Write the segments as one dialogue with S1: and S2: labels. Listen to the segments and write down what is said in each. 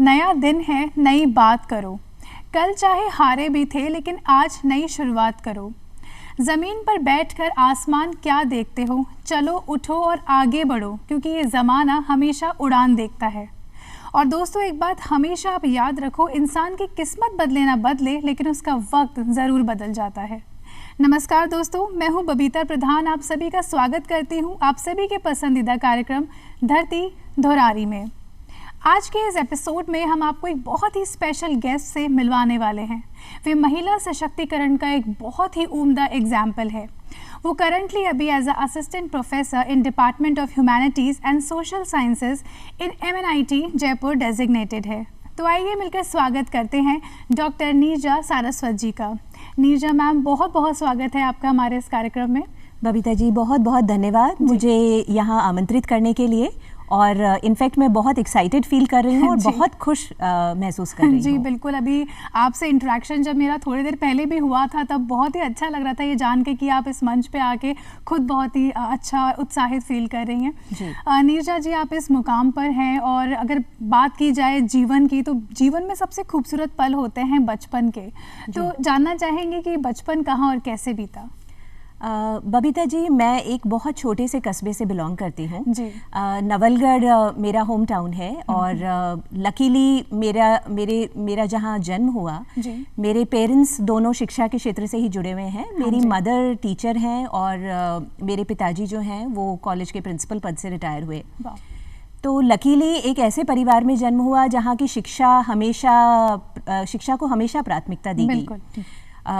S1: नया दिन है, नई बात करो। कल चाहे हारे भी थे लेकिन आज नई शुरुआत करो। ज़मीन पर बैठकर आसमान क्या देखते हो, चलो उठो और आगे बढ़ो, क्योंकि ये ज़माना हमेशा उड़ान देखता है। और दोस्तों, एक बात हमेशा आप याद रखो, इंसान की किस्मत बदले ना बदले लेकिन उसका वक्त ज़रूर बदल जाता है। नमस्कार दोस्तों, मैं हूं बबीता प्रधान, आप सभी का स्वागत करती हूं आप सभी के पसंदीदा कार्यक्रम धरती धोरारी में। आज के इस एपिसोड में हम आपको एक बहुत ही स्पेशल गेस्ट से मिलवाने वाले हैं। वे महिला सशक्तिकरण का एक बहुत ही उम्दा एग्जाम्पल है। वो करंटली अभी as a assistant professor in department of humanities and social sciences in MNIT Jaipur designated है। तो आइए मिलकर स्वागत करते हैं डॉक्टर नीरजा सारस्वत जी का। नीरजा मैम, बहुत बहुत स्वागत है आपका हमारे इस कार्यक्रम में।
S2: बबीता जी, बहुत बहुत धन्यवाद मुझे यहाँ आमंत्रित करने के लिए। और इनफैक्ट मैं बहुत एक्साइटेड फील कर रही हूँ और बहुत खुश महसूस कर रही हूँ।
S1: जी बिल्कुल, अभी आपसे इंटरेक्शन जब मेरा थोड़ी देर पहले भी हुआ था तब बहुत ही अच्छा लग रहा था ये जान के कि आप इस मंच पे आके खुद बहुत ही अच्छा उत्साहित फील कर रही हैं। नीरजा जी, आप इस मुकाम पर हैं और अगर बात की जाए जीवन की, तो जीवन में सबसे खूबसूरत पल होते हैं बचपन के। तो जानना चाहेंगे कि बचपन कहाँ और कैसे बीता?
S2: बबीता जी, मैं एक बहुत छोटे से कस्बे से बिलोंग करती हूँ। नवलगढ़ मेरा होम टाउन है और लकीली मेरा जहाँ जन्म हुआ, मेरे पेरेंट्स दोनों शिक्षा के क्षेत्र से ही जुड़े हुए हैं। मेरी मदर टीचर हैं और मेरे पिताजी जो हैं वो कॉलेज के प्रिंसिपल पद से रिटायर हुए। तो लकीली एक ऐसे परिवार में जन्म हुआ जहाँ की शिक्षा को हमेशा प्राथमिकता दी गई।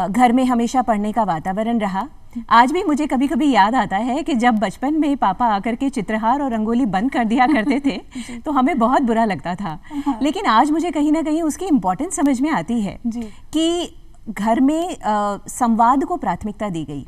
S2: घर में हमेशा पढ़ने का वातावरण रहा। आज भी मुझे कभी कभी याद आता है कि जब बचपन में पापा आकर के चित्रहार और रंगोली बंद कर दिया करते थे तो हमें बहुत बुरा लगता था। लेकिन आज मुझे कहीं ना कहीं उसकी इम्पोर्टेंस समझ में आती है कि घर में संवाद को प्राथमिकता दी गई।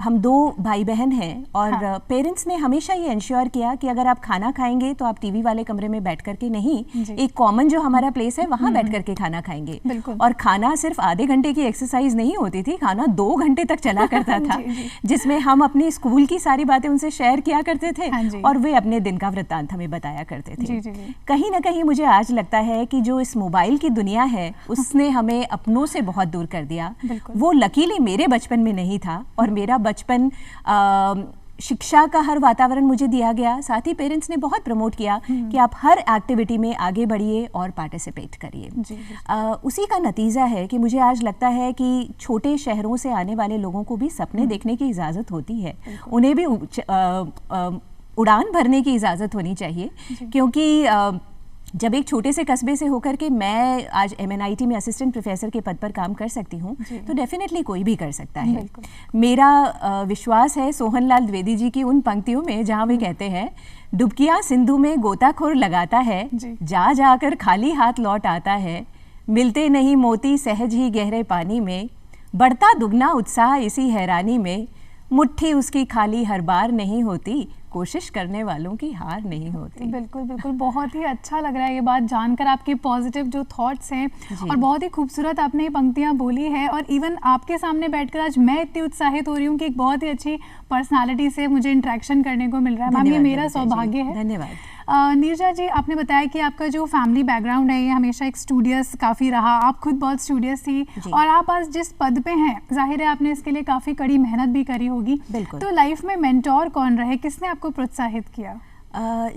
S2: हम 2 भाई बहन हैं और पेरेंट्स ने हमेशा ये इंश्योर किया कि अगर आप खाना खाएंगे तो आप टीवी वाले कमरे में बैठ करके नहीं, एक कॉमन जो हमारा प्लेस है वहाँ बैठ करके खाना खाएंगे। और खाना सिर्फ आधे घंटे की एक्सरसाइज नहीं होती थी, खाना 2 घंटे तक चला करता था जिसमें हम अपनी स्कूल की सारी बातें उनसे शेयर किया करते थे और वे अपने दिन का वृत्तांत हमें बताया करते थे। कहीं ना कहीं मुझे आज लगता है कि जो इस मोबाइल की दुनिया है उसने हमें अपनों से बहुत दूर कर दिया। वो लकीली मेरे बचपन में नहीं था और मेरा बचपन शिक्षा का हर वातावरण मुझे दिया गया। साथ ही पेरेंट्स ने बहुत प्रमोट किया कि आप हर एक्टिविटी में आगे बढ़िए और पार्टिसिपेट करिए। उसी का नतीजा है कि मुझे आज लगता है कि छोटे शहरों से आने वाले लोगों को भी सपने देखने की इजाज़त होती है, उन्हें भी उड़ान भरने की इजाज़त होनी चाहिए। क्योंकि जब एक छोटे से कस्बे से होकर के मैं आज MNIT में असिस्टेंट प्रोफेसर के पद पर काम कर सकती हूँ तो डेफिनेटली कोई भी कर सकता है। मेरा विश्वास है सोहनलाल द्विवेदी जी की उन पंक्तियों में जहाँ वे कहते हैं, डुबकियाँ सिंधु में गोताखोर लगाता है, जा जाकर खाली हाथ लौट आता है, मिलते नहीं मोती सहज ही गहरे पानी में, बढ़ता दुगना उत्साह इसी हैरानी में, मुट्ठी उसकी खाली हर बार नहीं होती, कोशिश करने वालों की हार नहीं होती।
S1: बिल्कुल बिल्कुल, बहुत ही अच्छा लग रहा है ये बात जानकर, आपके पॉजिटिव जो थॉट्स हैं और बहुत ही खूबसूरत आपने ये पंक्तियाँ बोली है। और इवन आपके सामने बैठकर आज मैं इतनी उत्साहित हो रही हूँ कि एक बहुत ही अच्छी पर्सनालिटी से मुझे इंटरेक्शन करने को मिल रहा है। मैम, ये मेरा सौभाग्य है।
S2: धन्यवाद।
S1: नीरजा जी, आपने बताया कि आपका जो फैमिली बैकग्राउंड है ये हमेशा एक स्टूडियस काफ़ी रहा, आप खुद बहुत स्टूडियस थी और आप आज जिस पद पे हैं जाहिर है आपने इसके लिए काफ़ी कड़ी मेहनत भी करी होगी। तो लाइफ में मेंटोर कौन रहे, किसने आपको प्रोत्साहित किया?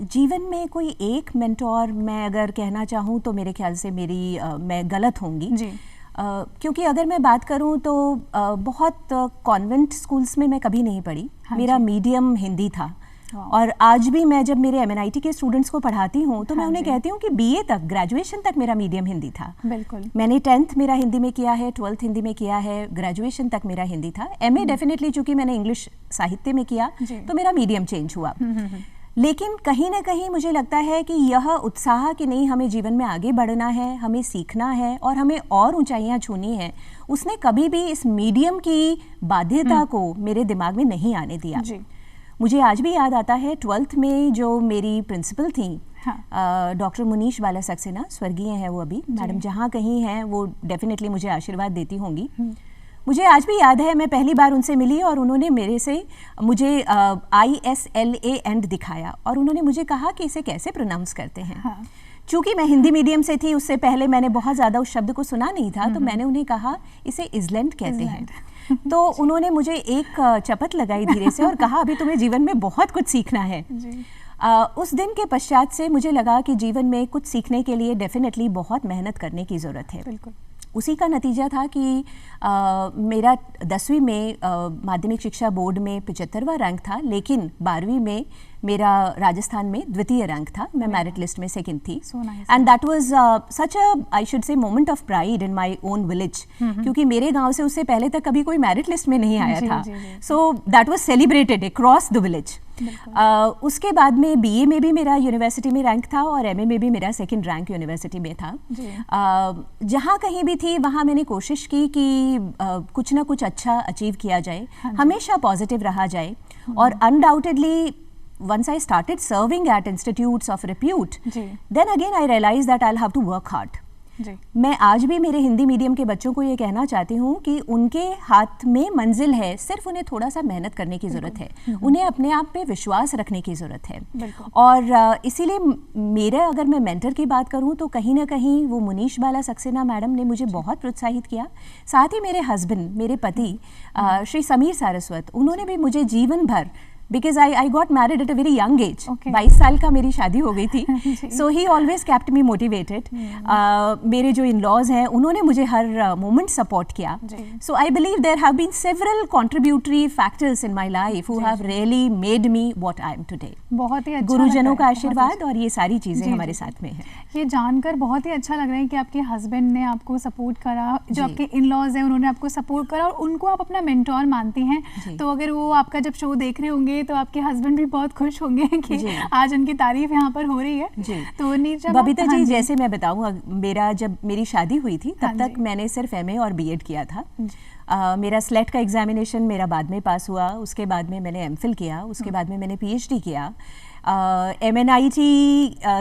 S2: जीवन में कोई एक मेंटोर मैं अगर कहना चाहूँ तो मेरे ख्याल से मैं गलत होंगी। क्योंकि अगर मैं बात करूँ तो बहुत कॉन्वेंट स्कूल्स में मैं कभी नहीं पढ़ी। मेरा मीडियम हिंदी था और आज भी मैं जब मेरे MNIT के स्टूडेंट्स को पढ़ाती हूँ तो मैं उन्हें कहती हूँ कि BA तक, ग्रेजुएशन तक मेरा मीडियम हिंदी था। मैंने 10th मेरा हिंदी में किया है, 12th हिंदी में किया है, ग्रेजुएशन तक मेरा हिंदी था। MA डेफिनेटली चूंकि मैंने इंग्लिश साहित्य में किया तो मेरा मीडियम चेंज हुआ। लेकिन कहीं ना कहीं मुझे लगता है कि यह उत्साह कि नहीं, हमें जीवन में आगे बढ़ना है, हमें सीखना है और हमें और ऊंचाइयां छूनी है, उसने कभी भी इस मीडियम की बाध्यता को मेरे दिमाग में नहीं आने दिया। मुझे आज भी याद आता है 12th में जो मेरी प्रिंसिपल थी डॉक्टर मुनीश बाला सक्सेना, स्वर्गीय हैं वो अभी, मैडम जहाँ कहीं हैं वो डेफिनेटली मुझे आशीर्वाद देती होंगी। मुझे आज भी याद है मैं पहली बार उनसे मिली और उन्होंने मुझे ISLA एंड दिखाया और उन्होंने मुझे कहा कि इसे कैसे प्रोनाउंस करते हैं। चूंकि मैं हिंदी मीडियम से थी, उससे पहले मैंने बहुत ज़्यादा उस शब्द को सुना नहीं था, तो मैंने उन्हें कहा इसे इज़लैंड कहते हैं। तो उन्होंने मुझे एक चपत लगाई धीरे से और कहा अभी तुम्हें जीवन में बहुत कुछ सीखना है। उस दिन के पश्चात से मुझे लगा कि जीवन में कुछ सीखने के लिए डेफिनेटली बहुत मेहनत करने की ज़रूरत है। बिल्कुल। उसी का नतीजा था कि मेरा 10वीं में माध्यमिक शिक्षा बोर्ड में 75वां रैंक था, लेकिन 12वीं में मेरा राजस्थान में द्वितीय रैंक था। मैं मेरिट लिस्ट में सेकंड थी, and that was such a I should say moment of pride in my own village, क्योंकि मेरे गांव से उससे पहले तक कभी कोई मेरिट लिस्ट में नहीं आया था। So that was celebrated across the village. उसके बाद में बीए में भी मेरा यूनिवर्सिटी में रैंक था और एमए में भी मेरा सेकंड रैंक यूनिवर्सिटी में था। जहाँ कहीं भी थी वहाँ मैंने कोशिश की कि कुछ ना कुछ अच्छा अचीव किया जाए, हमेशा पॉजिटिव रहा जाए। और undoubtedly once I started serving at institutes of repute, then again I realized that I'll have to work hard. मैं आज भी मेरे हिंदी मीडियम के बच्चों को ये कहना चाहती हूँ कि उनके हाथ में मंजिल है, सिर्फ उन्हें थोड़ा सा मेहनत करने की ज़रूरत है, उन्हें अपने आप पे विश्वास रखने की ज़रूरत है। और इसीलिए मेरे अगर मैं मेंटर की बात करूँ तो कहीं ना कहीं वो मुनीश बाला सक्सेना मैडम ने मुझे बहुत प्रोत्साहित किया। साथ ही मेरे हस्बैंड, मेरे पति श्री समीर सारस्वत, उन्होंने भी मुझे जीवन भर, because I got married at a very young age, 22 साल का मेरी शादी हो गई थी। So he always kept me motivated. मेरे जो इन लॉज हैं उन्होंने मुझे हर मोमेंट सपोर्ट किया। So I believe there have been several contributory factors in my life who have really made me what I am today.
S1: बहुत ही अच्छा,
S2: गुरुजनों का आशीर्वाद और ये सारी चीज़ें हमारे साथ में है।
S1: ये जानकर बहुत ही अच्छा लग रहा है कि आपके हस्बैंड ने आपको सपोर्ट करा, जो आपके इन लॉज हैं उन्होंने आपको सपोर्ट करा और उनको आप अपना मेंटोर मानती हैं। तो अगर वो आपका जब शो देख रहे होंगे तो आपके हस्बैंड भी बहुत खुश होंगे कि आज उनकी तारीफ यहाँ पर हो रही है। तो नीरजा
S2: बबीता जी, जैसे मैं बताऊँ, जब मेरी शादी हुई थी तब तक मैंने सिर्फ एमए और बीएड किया था। मेरा स्लेट का एग्जामिनेशन मेरा बाद में पास हुआ, उसके बाद में मैंने एमफिल किया, उसके बाद में मैंने पीएचडी किया। MNIT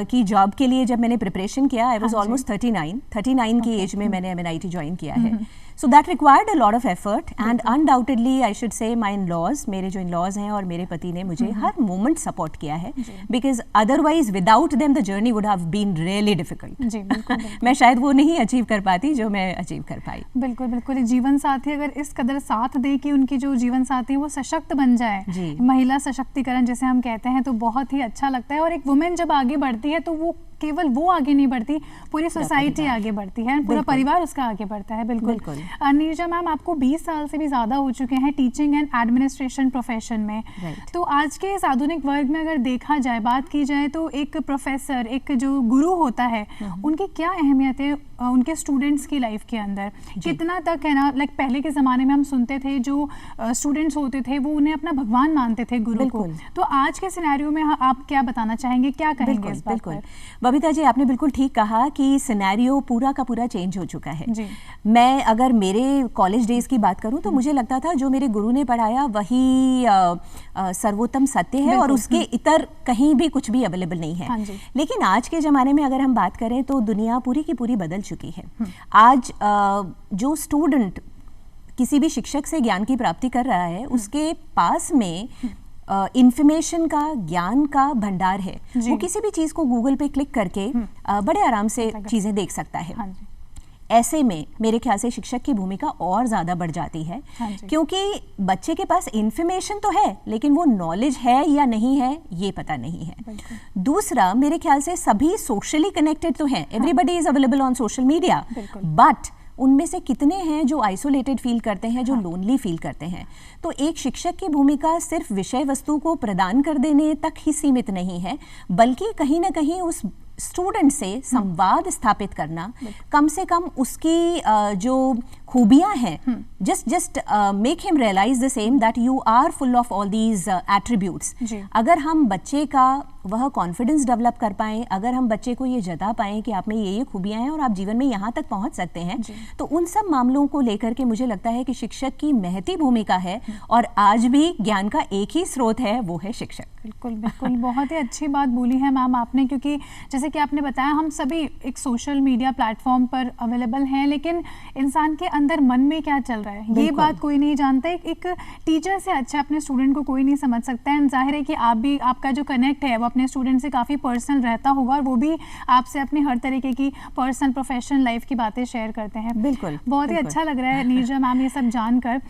S2: की जॉब के लिए जब मैंने प्रिपरेशन किया, आई वाज ऑलमोस्ट 39 की एज में मैंने MNIT ज्वाइन किया है। So that required a lot of effort and undoubtedly I should say my in-laws, मेरे जो इन-लॉज हैं और मेरे पति ने मुझे हर मोमेंट सपोर्ट किया है, because otherwise without them the journey would have been really difficult. मैं शायद वो नहीं अचीव कर पाती जो मैं अचीव कर पाई।
S1: बिल्कुल बिल्कुल। जीवन साथी अगर इस कदर साथ दे कि उनकी जो जीवन साथी वो सशक्त बन जाए, महिला सशक्तिकरण जैसे हम कहते हैं, तो बहुत ही अच्छा लगता है। और एक वुमेन जब आगे बढ़ती है तो वो केवल वो आगे नहीं बढ़ती, पूरी सोसाइटी आगे बढ़ती है, पूरा परिवार उसका आगे बढ़ता है। बिल्कुल। नीरजा मैम, आपको 20 साल से भी ज़्यादा हो चुके हैं टीचिंग एंड एडमिनिस्ट्रेशन प्रोफेशन में। तो आज के इस आधुनिक वर्ग में अगर देखा जाए, बात की जाए, तो एक प्रोफेसर, एक जो गुरु होता है, उनकी क्या अहमियत है उनके स्टूडेंट्स की लाइफ के अंदर? कितना तक है ना, लाइक पहले के ज़माने में हम सुनते थे जो स्टूडेंट्स होते थे वो उन्हें अपना भगवान मानते थे, गुरु को। तो आज के सिनेरियो में आप क्या बताना चाहेंगे, क्या कहेंगे इस बात पर?
S2: बबीता जी, आपने बिल्कुल ठीक कहा कि सिनेरियो पूरा का पूरा चेंज हो चुका है। मैं अगर मेरे कॉलेज डेज की बात करूं तो मुझे लगता था जो मेरे गुरु ने पढ़ाया वही सर्वोत्तम सत्य है और उसके इतर कहीं भी कुछ भी अवेलेबल नहीं है। लेकिन आज के ज़माने में अगर हम बात करें तो दुनिया पूरी की पूरी बदल चुकी है। आज जो स्टूडेंट किसी भी शिक्षक से ज्ञान की प्राप्ति कर रहा है, उसके पास में इंफॉर्मेशन का, ज्ञान का भंडार है। वो किसी भी चीज़ को गूगल पे क्लिक करके बड़े आराम से चीज़ें देख सकता है। ऐसे में मेरे ख्याल से शिक्षक की भूमिका और ज़्यादा बढ़ जाती है, क्योंकि बच्चे के पास इंफॉर्मेशन तो है लेकिन वो नॉलेज है या नहीं है ये पता नहीं है। दूसरा, मेरे ख्याल से सभी सोशली कनेक्टेड तो हैं, everybody is available on social media, but उनमें से कितने हैं जो आइसोलेटेड फील करते हैं, जो लोनली फील करते हैं? तो एक शिक्षक की भूमिका सिर्फ विषय वस्तु को प्रदान कर देने तक ही सीमित नहीं है, बल्कि कहीं ना कहीं उस स्टूडेंट से संवाद स्थापित करना, कम से कम उसकी जो खूबियां हैं, just make him realise the same that you are full of all these attributes. अगर हम बच्चे का वह कॉन्फिडेंस डेवलप कर पाएं, अगर हम बच्चे को ये जता पाएं कि आप में ये खूबियां हैं और आप जीवन में यहाँ तक पहुँच सकते हैं, तो उन सब मामलों को लेकर के मुझे लगता है कि शिक्षक की महती भूमिका है। और आज भी ज्ञान का एक ही स्रोत है, वो है शिक्षक।
S1: बिल्कुल बिल्कुल, बहुत ही अच्छी बात बोली है मैम आपने, क्योंकि जैसे कि आपने बताया हम सभी एक सोशल मीडिया प्लेटफॉर्म पर अवेलेबल हैं, लेकिन इंसान के अंदर मन में क्या चल रहा है ये बात कोई नहीं जानता। एक टीचर से अच्छा अपने स्टूडेंट को कोई नहीं समझ सकता है। जाहिर है कि आप भी, आपका जो कनेक्ट है वो अपने स्टूडेंट से काफ़ी पर्सनल रहता होगा और वो भी आपसे अपनी हर तरीके की पर्सनल प्रोफेशनल लाइफ की बातें शेयर करते हैं।
S2: बिल्कुल,
S1: बहुत ही अच्छा लग रहा है नीरजा मैम ये सब जानकर।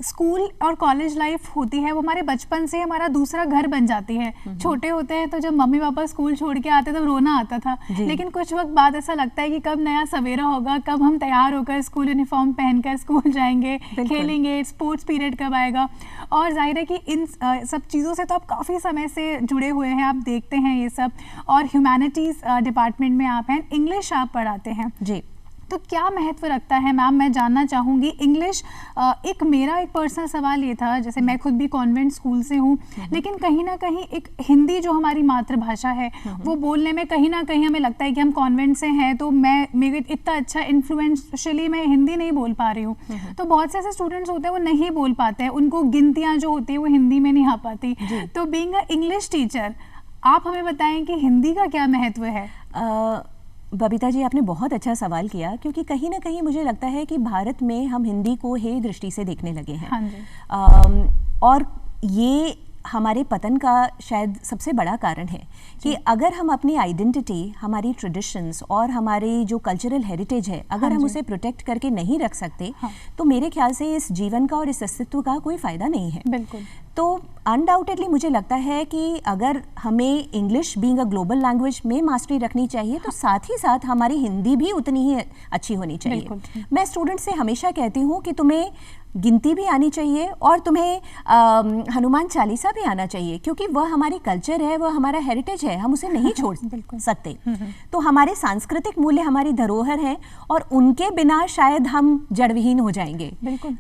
S1: स्कूल और कॉलेज लाइफ होती है वो हमारे बचपन से हमारा दूसरा घर बन जाती है। छोटे होते हैं तो जब मम्मी पापा स्कूल छोड़ के आते तब रोना आता था, लेकिन कुछ वक्त बाद ऐसा लगता है कि कब नया सवेरा होगा, कब हम तैयार होकर स्कूल यूनिफॉर्म पहनकर स्कूल जाएंगे, खेलेंगे, स्पोर्ट्स पीरियड कब आएगा। और जाहिर है कि इन सब चीज़ों से तो आप काफ़ी समय से जुड़े हुए हैं, आप देखते हैं ये सब, और ह्यूमैनिटीज़ डिपार्टमेंट में आप हैं, इंग्लिश आप पढ़ाते हैं जी, तो क्या महत्व रखता है मैम, मैं जानना चाहूँगी। इंग्लिश मेरा एक पर्सनल सवाल ये था, जैसे मैं खुद भी कॉन्वेंट स्कूल से हूँ, लेकिन कहीं ना कहीं एक हिंदी जो हमारी मातृभाषा है वो बोलने में कहीं ना कहीं हमें लगता है कि हम कॉन्वेंट से हैं तो मेरे इतना अच्छा इन्फ्लुएंशियली मैं हिंदी नहीं बोल पा रही हूँ। तो बहुत से ऐसे स्टूडेंट्स होते हैं वो नहीं बोल पाते हैं, उनको गिनतियाँ जो होती है वो हिंदी में नहीं आ पाती। तो बीइंग अ इंग्लिश टीचर आप हमें बताएं कि हिंदी का क्या महत्व है।
S2: बबीता जी, आपने बहुत अच्छा सवाल किया, क्योंकि कहीं ना कहीं मुझे लगता है कि भारत में हम हिंदी को हेय दृष्टि से देखने लगे हैं।
S1: हाँ जी।
S2: और ये हमारे पतन का शायद सबसे बड़ा कारण है कि अगर हम अपनी आइडेंटिटी, हमारी ट्रेडिशंस और हमारी जो कल्चरल हेरिटेज है, अगर हम उसे प्रोटेक्ट करके नहीं रख सकते तो मेरे ख्याल से इस जीवन का और इस अस्तित्व का कोई फ़ायदा नहीं है।
S1: बिल्कुल।
S2: तो अनडाउटेडली मुझे लगता है कि अगर हमें English being a global language में मास्टरी रखनी चाहिए तो साथ ही साथ हमारी हिंदी भी उतनी ही अच्छी होनी चाहिए। मैं स्टूडेंट से हमेशा कहती हूँ कि तुम्हें गिनती भी आनी चाहिए और तुम्हें हनुमान चालीसा भी आना चाहिए, क्योंकि वह हमारी कल्चर है, वह हमारा हेरिटेज है, हम उसे नहीं छोड़ सकते। तो हमारे सांस्कृतिक मूल्य हमारी धरोहर हैं और उनके बिना शायद हम जड़विहीन हो जाएंगे,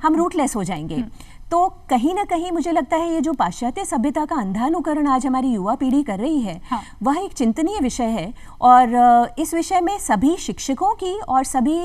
S2: हम रूटलेस हो जाएंगे। तो कहीं ना कहीं मुझे लगता है ये जो पाश्चात्य सभ्यता का अंधा अनुकरण आज हमारी युवा पीढ़ी कर रही है, वह एक चिंतनीय विषय है। और इस विषय में सभी शिक्षकों की और सभी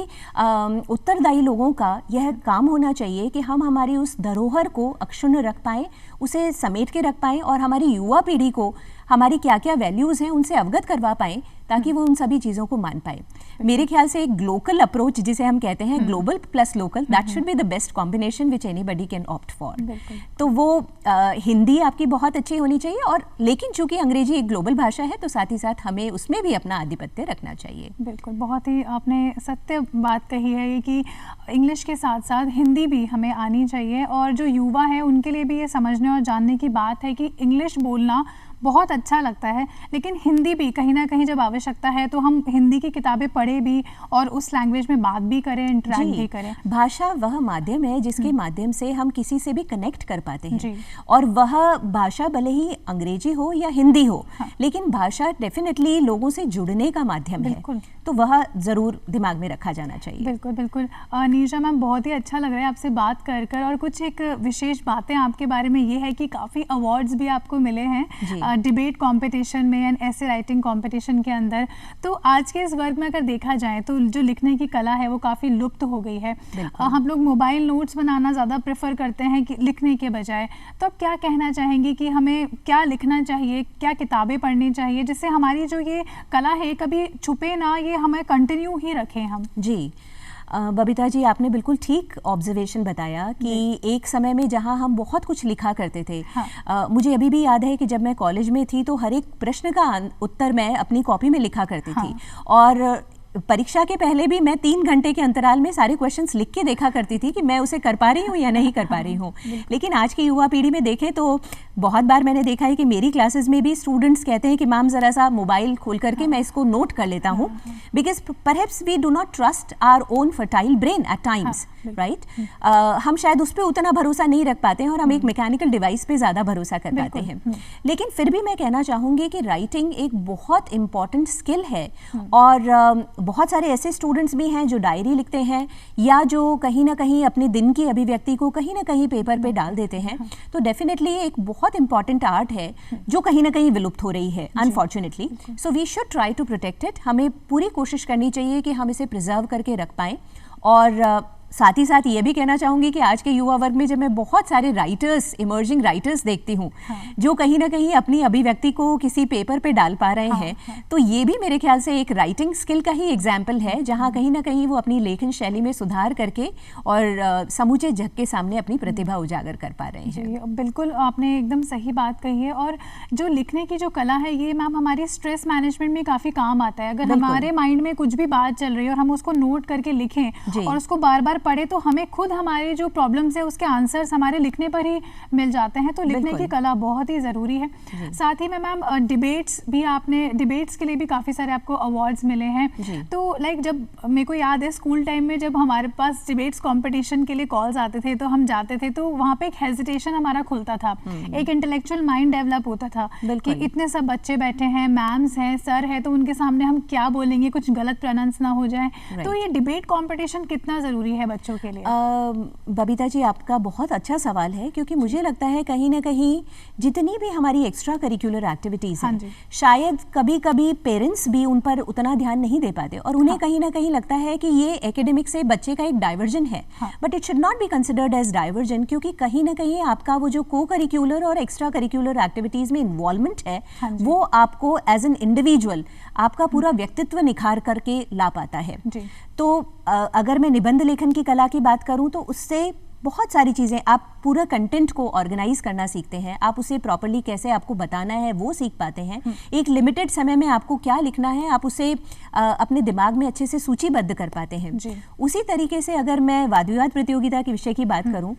S2: उत्तरदायी लोगों का यह काम होना चाहिए कि हम हमारी उस धरोहर को अक्षुण्ण रख पाएँ, उसे समेट के रख पाएँ और हमारी युवा पीढ़ी को हमारी क्या क्या वैल्यूज़ हैं उनसे अवगत करवा पाएँ, ताकि वो उन सभी चीज़ों को मान पाए। मेरे ख्याल से एक ग्लोकल अप्रोच जिसे हम कहते हैं, global plus local, that should be the best combination which anybody can opt for. तो वो हिंदी आपकी बहुत अच्छी होनी चाहिए, और लेकिन चूंकि अंग्रेजी एक ग्लोबल भाषा है तो साथ ही साथ हमें उसमें भी अपना आधिपत्य रखना चाहिए।
S1: बिल्कुल, बहुत ही आपने सत्य बात कही है कि इंग्लिश के साथ साथ हिंदी भी हमें आनी चाहिए, और जो युवा है उनके लिए भी ये समझने और जानने की बात है कि इंग्लिश बोलना बहुत अच्छा लगता है, लेकिन हिंदी भी कहीं ना कहीं जब आवश्यकता है तो हम हिंदी की किताबें पढ़े भी और उस लैंग्वेज में बात भी करें, इंटरेक्ट भी करें।
S2: भाषा वह माध्यम है जिसके माध्यम से हम किसी से भी कनेक्ट कर पाते हैं, और वह भाषा भले ही अंग्रेजी हो या हिंदी हो, लेकिन भाषा डेफिनेटली लोगों से जुड़ने का माध्यम है, तो वह ज़रूर दिमाग में रखा जाना चाहिए।
S1: बिल्कुल बिल्कुल। नीरजा मैम, बहुत ही अच्छा लग रहा है आपसे बात कर कर, और कुछ एक विशेष बातें आपके बारे में ये है कि काफ़ी अवार्ड्स भी आपको मिले हैं डिबेट कंपटीशन में एंड ऐसे राइटिंग कंपटीशन के अंदर। तो आज के इस वर्ग में अगर देखा जाए तो जो लिखने की कला है वो काफ़ी लुप्त हो गई है। हम लोग मोबाइल नोट्स बनाना ज़्यादा प्रेफर करते हैं कि लिखने के बजाय। तो आप क्या कहना चाहेंगे कि हमें क्या लिखना चाहिए, क्या किताबें पढ़नी चाहिए जिससे हमारी जो ये कला है कभी छुपे ना, ये हमें कंटिन्यू ही रखें हम?
S2: जी बबीता जी, आपने बिल्कुल ठीक ऑब्जर्वेशन बताया कि एक समय में जहां हम बहुत कुछ लिखा करते थे, मुझे अभी भी याद है कि जब मैं कॉलेज में थी तो हर एक प्रश्न का उत्तर मैं अपनी कॉपी में लिखा करती थी, और परीक्षा के पहले भी मैं 3 घंटे के अंतराल में सारे क्वेश्चंस लिख के देखा करती थी कि मैं उसे कर पा रही हूँ या नहीं कर पा रही हूँ। लेकिन आज की युवा पीढ़ी में देखें तो बहुत बार मैंने देखा है कि मेरी क्लासेस में भी स्टूडेंट्स कहते हैं कि मैम ज़रा सा मोबाइल खोल करके मैं इसको नोट कर लेता हूँ, because perhaps we do not trust our own fertile brain at times, right. हम शायद उस पर उतना भरोसा नहीं रख पाते हैं और हम एक मैकेनिकल डिवाइस पे ज़्यादा भरोसा कर पाते हैं। लेकिन फिर भी मैं कहना चाहूँगी कि राइटिंग एक बहुत इम्पॉर्टेंट स्किल है, और बहुत सारे ऐसे स्टूडेंट्स भी हैं जो डायरी लिखते हैं या जो कहीं ना कहीं अपने दिन की अभिव्यक्ति को कहीं ना कहीं पेपर पे डाल देते हैं। तो डेफिनेटली एक बहुत इंपॉर्टेंट आर्ट है जो कहीं ना कहीं विलुप्त हो रही है unfortunately. So we should try to protect it. हमें पूरी कोशिश करनी चाहिए कि हम इसे प्रिजर्व करके रख पाएँ, और साथ ही साथ ये भी कहना चाहूँगी कि आज के युवा वर्ग में जब मैं बहुत सारे राइटर्स, इमर्जिंग राइटर्स देखती हूँ, जो कहीं ना कहीं अपनी अभिव्यक्ति को किसी पेपर पे डाल पा रहे हैं, तो ये भी मेरे ख्याल से एक राइटिंग स्किल का ही एग्जाम्पल है, जहाँ कहीं ना कहीं वो अपनी लेखन शैली में सुधार करके और समूचे जग के सामने अपनी प्रतिभा उजागर कर पा रहे हैं।
S1: बिल्कुल, आपने एकदम सही बात कही है। और जो लिखने की जो कला है, ये मैम हमारी स्ट्रेस मैनेजमेंट में काफ़ी काम आता है। अगर हमारे माइंड में कुछ भी बात चल रही है और हम उसको नोट करके लिखें और उसको बार बार पढ़े, तो हमें खुद हमारी जो प्रॉब्लम्स है उसके आंसर्स हमारे लिखने पर ही मिल जाते हैं। तो लिखने की कला बहुत ही ज़रूरी है। साथ ही में मैम डिबेट्स भी, आपने डिबेट्स के लिए भी काफ़ी सारे आपको अवार्ड्स मिले हैं। तो लाइक जब मेरे को याद है स्कूल टाइम में जब हमारे पास डिबेट्स कंपटीशन के लिए कॉल्स आते थे तो हम जाते थे, तो वहाँ पे एक हेजिटेशन हमारा खुलता था, एक इंटेलेक्चुअल माइंड डेवलप होता था कि इतने सब बच्चे बैठे हैं, मैम्स हैं, सर है, तो उनके सामने हम क्या बोलेंगे, कुछ गलत प्रोनाउंस ना हो जाए। तो ये डिबेट कंपटीशन कितना ज़रूरी है बच्चों के लिए?
S2: बबीता जी, आपका बहुत अच्छा सवाल है, क्योंकि मुझे लगता है कहीं ना कहीं जितनी भी हमारी एक्स्ट्रा करिकुलर एक्टिविटीज़ हैं, शायद कभी कभी पेरेंट्स भी उन पर उतना ध्यान नहीं दे पाते और उन्हें कहीं ना कहीं लगता है कि ये एकेडमिक से बच्चे का एक डाइवर्जन है, but it should not be considered as diversion, क्योंकि कहीं ना कहीं आपका वो जो को करिकुलर और एक्स्ट्रा करिकुलर एक्टिविटीज़ में इन्वॉल्वमेंट है, वो आपको एज एन इंडिविजुअल आपका पूरा व्यक्तित्व निखार करके ला पाता है। तो अगर मैं निबंध लेखन की कला की बात करूं, तो उससे बहुत सारी चीज़ें, आप पूरा कंटेंट को ऑर्गेनाइज करना सीखते हैं, आप उसे प्रॉपर्ली कैसे आपको बताना है वो सीख पाते हैं, एक लिमिटेड समय में आपको क्या लिखना है आप उसे अपने दिमाग में अच्छे से सूचीबद्ध कर पाते हैं। उसी तरीके से अगर मैं वाद विवाद प्रतियोगिता के विषय की बात करूं,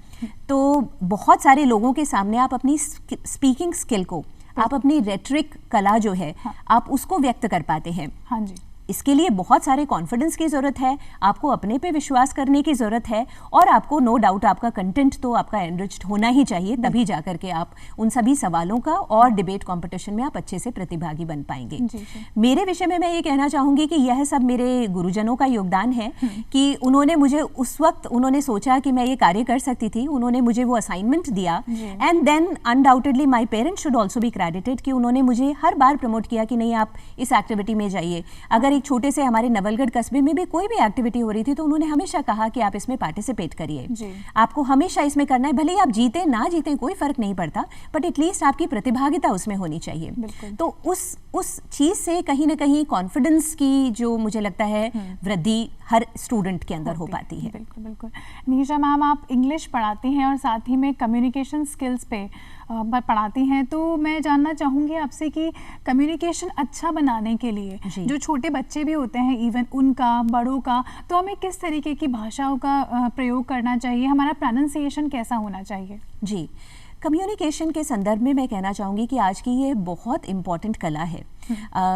S2: तो बहुत सारे लोगों के सामने आप अपनी स्पीकिंग स्किल को, आप अपनी रेटरिक कला जो है, आप उसको व्यक्त कर पाते हैं। हाँ जी, इसके लिए बहुत सारे कॉन्फिडेंस की ज़रूरत है, आपको अपने पे विश्वास करने की ज़रूरत है, और आपको नो डाउट आपका कंटेंट तो आपका एनरिच्ड होना ही चाहिए, तभी जा करके आप उन सभी सवालों का और डिबेट कंपटीशन में आप अच्छे से प्रतिभागी बन पाएंगे। मेरे विषय में मैं ये कहना चाहूँगी कि यह सब मेरे गुरुजनों का योगदान है कि उन्होंने मुझे उस वक्त, उन्होंने सोचा कि मैं ये कार्य कर सकती थी, उन्होंने मुझे वो असाइनमेंट दिया, and then undoubtedly my parents should also be credited कि उन्होंने मुझे हर बार प्रमोट किया कि नहीं, आप इस एक्टिविटी में जाइए। अगर एक छोटे से हमारे नवलगढ़ कस्बे में भी कोई भी एक्टिविटी हो रही थी, तो उन्होंने हमेशा कहा कि आप इसमें पार्टिसिपेट करिए, आपको हमेशा इसमें करना है, भले ही आप जीते ना जीते कोई फर्क नहीं पड़ता, बट एटलीस्ट आपकी प्रतिभागिता उसमें होनी चाहिए। तो उस चीज से कहीं ना कहीं कॉन्फिडेंस की जो मुझे लगता है वृद्धि हर स्टूडेंट के अंदर हो पाती है।
S1: बिल्कुल बिल्कुल। निशा मैम, आप इंग्लिश पढ़ाती हैं और साथ ही में कम्युनिकेशन स्किल्स पे पढ़ाती हैं, तो मैं जानना चाहूँगी आपसे कि कम्युनिकेशन अच्छा बनाने के लिए जो छोटे बच्चे भी होते हैं, इवन उनका, बड़ों का, तो हमें किस तरीके की भाषाओं का प्रयोग करना चाहिए, हमारा प्रोनाउंसिएशन कैसा होना चाहिए?
S2: जी, कम्युनिकेशन के संदर्भ में मैं कहना चाहूँगी कि आज की ये बहुत इम्पॉर्टेंट कला है।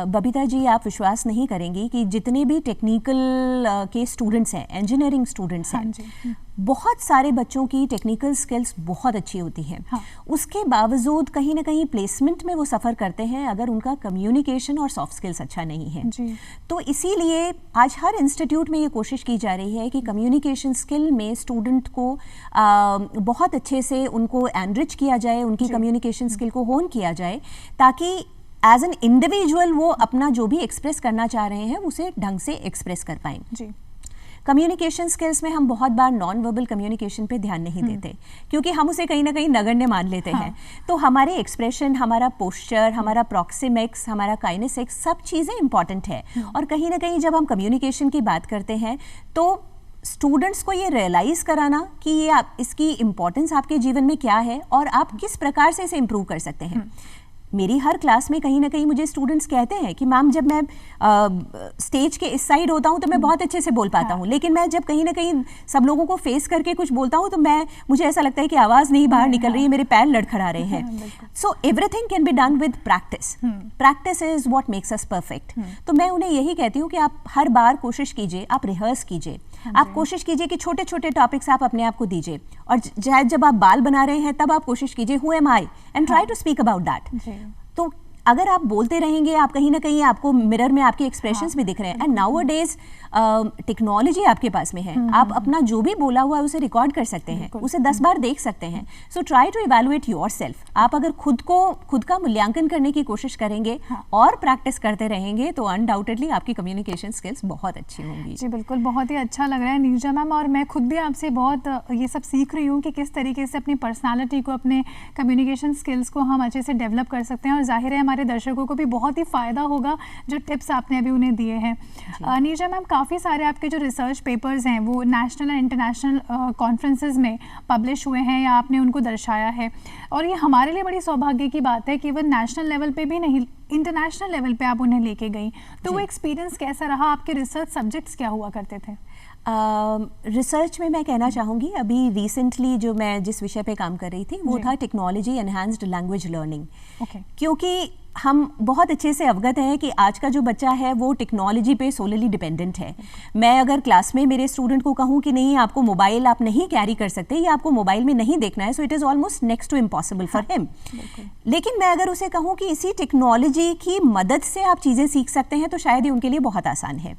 S2: बबीता जी, आप विश्वास नहीं करेंगी कि जितने भी टेक्निकल के स्टूडेंट्स हैं, इंजीनियरिंग स्टूडेंट्स हैं, बहुत सारे बच्चों की टेक्निकल स्किल्स बहुत अच्छी होती हैं। उसके बावजूद कहीं ना कहीं प्लेसमेंट में वो सफ़र करते हैं अगर उनका कम्युनिकेशन और सॉफ्ट स्किल्स अच्छा नहीं है। तो इसीलिए आज हर इंस्टीट्यूट में ये कोशिश की जा रही है कि कम्युनिकेशन स्किल में स्टूडेंट को बहुत अच्छे से उनको एनरिच किया जाए, उनकी कम्युनिकेशन स्किल को होन किया जाए, ताकि एज एन इंडिविजुअल वो अपना जो भी एक्सप्रेस करना चाह रहे हैं उसे ढंग से एक्सप्रेस कर पाएं। कम्युनिकेशन स्किल्स में हम बहुत बार नॉन वर्बल कम्युनिकेशन पे ध्यान नहीं देते, क्योंकि हम उसे कहीं ना कहीं नगण्य मान लेते हैं। तो हमारे एक्सप्रेशन, हमारा पोस्चर, हमारा प्रॉक्सिमिक्स, हमारा काइनेसिक्स, सब चीज़ें इंपॉर्टेंट है। और कहीं ना कहीं जब हम कम्युनिकेशन की बात करते हैं, तो स्टूडेंट्स को ये रियलाइज़ कराना कि ये इसकी इम्पोर्टेंस आपके जीवन में क्या है और आप किस प्रकार से इसे इम्प्रूव कर सकते हैं। मेरी हर क्लास में कहीं ना कहीं मुझे स्टूडेंट्स कहते हैं कि मैम, जब मैं स्टेज के इस साइड होता हूँ तो मैं बहुत अच्छे से बोल पाता हूँ, लेकिन मैं जब कहीं ना कहीं सब लोगों को फेस करके कुछ बोलता हूँ तो मुझे ऐसा लगता है कि आवाज़ नहीं बाहर निकल रही है, मेरे पैर लड़खड़ा रहे हैं। So everything can be done with practice. Practice is what makes us perfect. तो मैं उन्हें यही कहती हूँ कि आप हर बार कोशिश कीजिए, आप रिहर्स कीजिए, आप कोशिश कीजिए कि छोटे छोटे टॉपिक्स आप अपने आप को दीजिए, और शायद जब आप बाल बना रहे हैं तब आप कोशिश कीजिए who am I and try to speak about that. तो अगर आप बोलते रहेंगे, आप कहीं ना कहीं आपको मिरर में आपके एक्सप्रेशंस भी दिख रहे हैं। एंड नाउअडेज टेक्नोलॉजी आपके पास में है, आप अपना जो भी बोला हुआ है उसे रिकॉर्ड कर सकते हैं, उसे 10 बार देख सकते हैं। So try to evaluate yourself. आप अगर खुद का मूल्यांकन करने की कोशिश करेंगे और प्रैक्टिस करते रहेंगे तो अनडाउटेडली आपकी कम्युनिकेशन स्किल्स बहुत अच्छी होंगी।
S1: जी बिल्कुल, बहुत ही अच्छा लग रहा है नीरजा मैम, और मैं खुद भी आपसे बहुत ये सब सीख रही हूँ कि किस तरीके से अपनी पर्सनालिटी को, अपने कम्युनिकेशन स्किल्स को हम अच्छे से डेवलप कर सकते हैं, और जाहिर है हमारे दर्शकों को भी बहुत ही फ़ायदा होगा जो टिप्स आपने अभी उन्हें दिए हैं। नीरजा मैम, काफ़ी सारे आपके जो रिसर्च पेपर्स हैं वो नेशनल और इंटरनेशनल कॉन्फ्रेंसेस में पब्लिश हुए हैं या आपने उनको दर्शाया है, और ये हमारे लिए बड़ी सौभाग्य की बात है कि वो नेशनल लेवल पे भी नहीं, इंटरनेशनल लेवल पे आप उन्हें लेके गई। तो वो एक्सपीरियंस कैसा रहा? आपके रिसर्च सब्जेक्ट्स क्या हुआ करते थे?
S2: रिसर्च में मैं कहना चाहूँगी, अभी रिसेंटली जो मैं जिस विषय पे काम कर रही थी वो था टेक्नोलॉजी एनहांस्ड लैंग्वेज लर्निंग। क्योंकि हम बहुत अच्छे से अवगत हैं कि आज का जो बच्चा है वो टेक्नोलॉजी पे सोलली डिपेंडेंट है। मैं अगर क्लास में मेरे स्टूडेंट को कहूँ कि नहीं, आपको मोबाइल आप नहीं कैरी कर सकते या आपको मोबाइल में नहीं देखना है, so it is almost next to impossible for him. लेकिन मैं अगर उसे कहूँ कि इसी टेक्नोलॉजी की मदद से आप चीज़ें सीख सकते हैं तो शायद ये उनके लिए बहुत आसान है।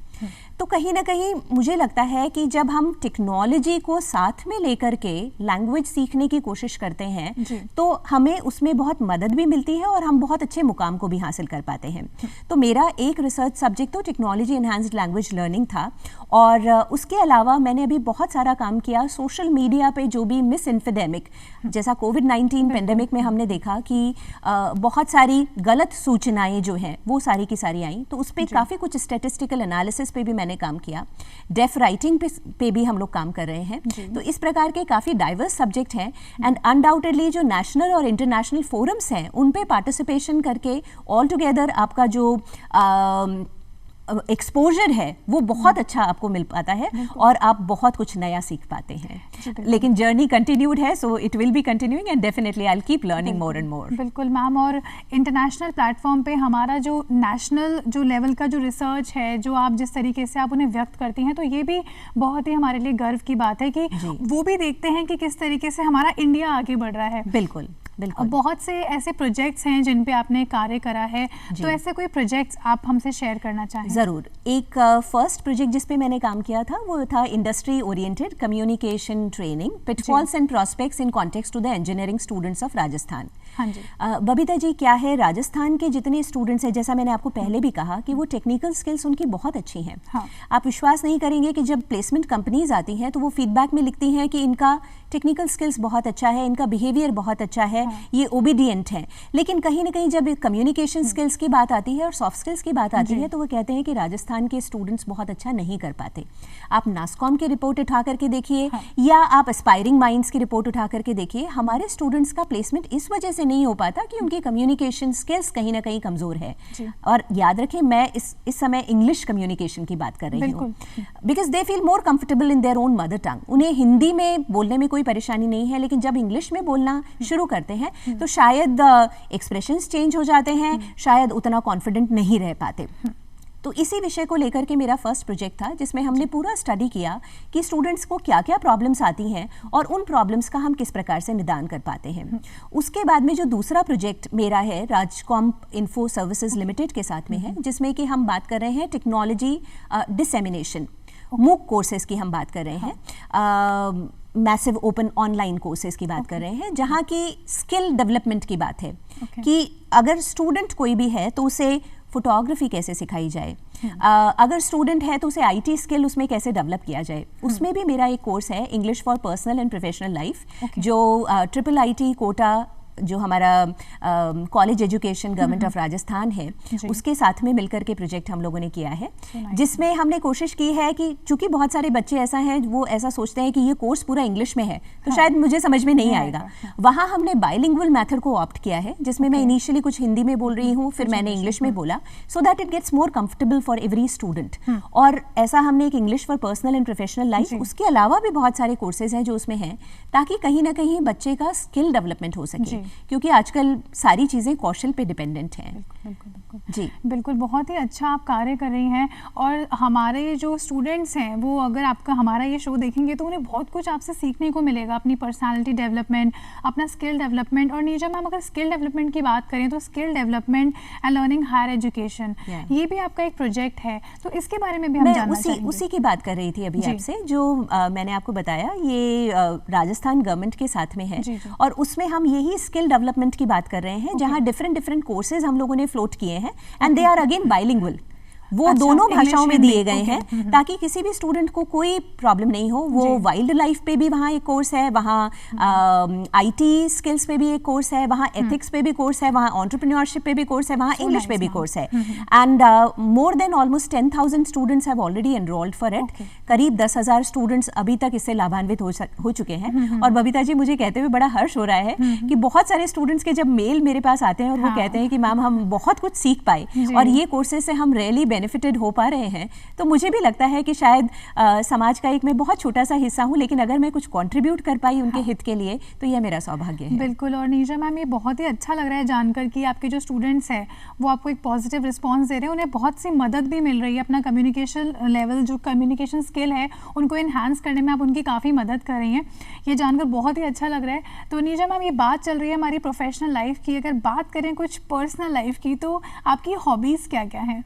S2: तो कहीं ना कहीं मुझे लगता है कि जब हम टेक्नोलॉजी को साथ में लेकर के लैंग्वेज सीखने की कोशिश करते हैं तो हमें उसमें बहुत मदद भी मिलती है और हम बहुत अच्छे मुकाम को भी हासिल कर पाते हैं। तो मेरा एक रिसर्च सब्जेक्ट तो टेक्नोलॉजी एनहांस्ड लैंग्वेज लर्निंग था, और उसके अलावा मैंने अभी बहुत सारा काम किया सोशल मीडिया पे। जो भी मिस इन्फिडेमिक, जैसा कोविड-19 पेंडेमिक में हमने देखा कि बहुत सारी गलत सूचनाएं जो हैं वो सारी की सारी आई, तो उस पर काफ़ी कुछ स्टैटिस्टिकल एनालिसिस पे भी मैंने काम किया। डेफ राइटिंग पे भी हम लोग काम कर रहे हैं। तो इस प्रकार के काफ़ी डाइवर्स सब्जेक्ट हैं, एंड अनडाउटेडली जो नेशनल और इंटरनेशनल फोरम्स हैं उन पे पार्टिसिपेशन करके ऑल टुगेदर आपका जो एक्सपोजर है वो बहुत अच्छा आपको मिल पाता है और आप बहुत कुछ नया सीख पाते हैं। लेकिन जर्नी कंटिन्यूड है, so it will be continuing and definitely I will keep learning more and more.
S1: बिल्कुल मैम, और इंटरनेशनल प्लेटफॉर्म पे हमारा जो नेशनल जो लेवल का जो रिसर्च है, जो आप जिस तरीके से आप उन्हें व्यक्त करती हैं, तो ये भी बहुत ही हमारे लिए गर्व की बात है कि वो भी देखते हैं कि किस तरीके से हमारा इंडिया आगे बढ़ रहा है।
S2: बिल्कुल बिल्कुल।
S1: बहुत से ऐसे प्रोजेक्ट्स हैं जिन पे आपने कार्य करा है, तो ऐसे कोई प्रोजेक्ट्स आप हमसे शेयर करना चाहें?
S2: ज़रूर। एक फर्स्ट प्रोजेक्ट जिस पे मैंने काम किया था वो था industry oriented communication training, pitfalls and prospects in context to the engineering students of Rajasthan.
S1: हाँ जी।
S2: बबीता जी, क्या है, राजस्थान के जितने स्टूडेंट्स हैं, जैसा मैंने आपको पहले भी कहा कि वो टेक्निकल स्किल्स उनकी बहुत अच्छी हैं। आप विश्वास नहीं करेंगे कि जब प्लेसमेंट कंपनीज आती हैं तो वो फीडबैक में लिखती हैं कि इनका टेक्निकल स्किल्स बहुत अच्छा है, इनका बिहेवियर बहुत अच्छा है, ये ओबीडियंट है। लेकिन कहीं ना कहीं जब कम्युनिकेशन स्किल्स की बात आती है और सॉफ्ट स्किल्स की बात आती है तो वो कहते हैं कि राजस्थान के स्टूडेंट्स बहुत अच्छा नहीं कर पाते। आप नास्कॉम की रिपोर्ट उठा करके देखिए या आप एस्पायरिंग माइंड्स की रिपोर्ट उठा करके देखिए, हमारे स्टूडेंट्स का प्लेसमेंट इस वजह से नहीं हो पाता कि उनकी कम्युनिकेशन स्किल्स कहीं ना कहीं कमजोर है। और याद रखें, मैं इस समय इंग्लिश कम्युनिकेशन की बात कर रही हूँ, because they feel more comfortable in their own mother tongue. उन्हें हिंदी में बोलने में कोई परेशानी नहीं है, लेकिन जब इंग्लिश में बोलना शुरू करते हैं तो शायद एक्सप्रेशंस चेंज हो जाते हैं, शायद उतना कॉन्फिडेंट नहीं रह पाते। तो इसी विषय को लेकर के मेरा फर्स्ट प्रोजेक्ट था, जिसमें हमने पूरा स्टडी किया कि स्टूडेंट्स को क्या क्या प्रॉब्लम्स आती हैं और उन प्रॉब्लम्स का हम किस प्रकार से निदान कर पाते हैं। उसके बाद में जो दूसरा प्रोजेक्ट मेरा है राजकॉम इन्फो सर्विसेज लिमिटेड के साथ में है, जिसमें कि हम बात कर रहे हैं टेक्नोलॉजी डिसेमिनेशन, मूक कोर्सेज की हम बात कर रहे हैं, मैसिव ओपन ऑनलाइन कोर्सेज की बात कर रहे हैं, जहाँ की स्किल डेवलपमेंट की बात है कि अगर स्टूडेंट कोई भी है तो उसे फोटोग्राफी कैसे सिखाई जाए, अगर स्टूडेंट है तो उसे आईटी स्किल उसमें कैसे डेवलप किया जाए। उसमें भी मेरा एक कोर्स है English for personal and professional life, जो ट्रिपल आईटी कोटा जो हमारा college education government of Rajasthan है उसके साथ में मिलकर के प्रोजेक्ट हम लोगों ने किया है, जिसमें हमने कोशिश की है कि चूंकि बहुत सारे बच्चे ऐसा हैं वो ऐसा सोचते हैं कि ये कोर्स पूरा इंग्लिश में है तो शायद मुझे समझ में नहीं आएगा। वहाँ हमने बाइलिंगुअल मेथड को ऑप्ट किया है, जिसमें मैं इनिशियली कुछ हिंदी में बोल रही हूँ, फिर मैंने इंग्लिश में बोला, so that it gets more comfortable for every student. और ऐसा हमने एक English for personal and professional life, उसके अलावा भी बहुत सारे कोर्सेज हैं जो उसमें हैं, ताकि कहीं ना कहीं बच्चे का स्किल डेवलपमेंट हो सके। क्योंकि आजकल सारी चीज़ें कौशल पे डिपेंडेंट हैं।
S1: बिल्कुल बिल्कुल
S2: जी
S1: बिल्कुल, बहुत ही अच्छा आप कार्य कर रही हैं। और हमारे जो स्टूडेंट्स हैं वो अगर आपका हमारा ये शो देखेंगे तो उन्हें बहुत कुछ आपसे सीखने को मिलेगा, अपनी पर्सनालिटी डेवलपमेंट, अपना स्किल डेवलपमेंट। और नीजा मैम, अगर स्किल डेवलपमेंट की बात करें तो skill development and learning higher education, ये भी आपका एक प्रोजेक्ट है, तो इसके बारे में भी हम जानना चाहेंगे।
S2: उसी की बात कर रही थी अभी आपसे, जो मैंने आपको बताया ये राजस्थान गवर्नमेंट के साथ में है। और उसमें हम यही स्किल डेवलपमेंट की बात कर रहे हैं, जहाँ डिफरेंट कोर्सेज हम लोगों ने फ्लोट किए हैं and they are again bilingual. वो दोनों भाषाओं में दिए गए हैं ताकि किसी भी स्टूडेंट को कोई प्रॉब्लम नहीं हो। वो वाइल्ड लाइफ पे भी वहाँ एक कोर्स है, वहाँ आईटी स्किल्स पे भी एक कोर्स है, वहाँ एथिक्स पे भी कोर्स है, वहाँ एंटरप्रेन्योरशिप पे भी कोर्स है, वहाँ इंग्लिश पे भी कोर्स है। And more than almost 10,000 students have already enrolled for it. करीब 10,000 स्टूडेंट्स अभी तक इससे लाभान्वित हो चुके हैं। और बबीता जी, मुझे कहते हुए बड़ा हर्ष हो रहा है कि बहुत सारे स्टूडेंट्स के जब मेल मेरे पास आते हैं और वो कहते हैं कि मैम हम बहुत कुछ सीख पाए और ये कोर्सेज से हम रियली बेनिफिटेड हो पा रहे हैं, तो मुझे भी लगता है कि शायद समाज का एक मैं बहुत छोटा सा हिस्सा हूं, लेकिन अगर मैं कुछ कंट्रीब्यूट कर पाई उनके हित के लिए तो यह मेरा सौभाग्य है।
S1: बिल्कुल। और नीजा मैम, ये बहुत ही अच्छा लग रहा है जानकर कि आपके जो स्टूडेंट्स हैं वो आपको एक पॉजिटिव रिस्पांस दे रहे हैं, उन्हें बहुत सी मदद भी मिल रही है। अपना कम्युनिकेशन लेवल, जो कम्युनिकेशन स्किल है, उनको इन्हांस करने में आप उनकी काफ़ी मदद कर रही हैं। ये जानकर बहुत ही अच्छा लग रहा है। तो नीजा मैम, ये बात चल रही है हमारी प्रोफेशनल लाइफ की, अगर बात करें कुछ पर्सनल लाइफ की, तो आपकी हॉबीज़ क्या क्या हैं?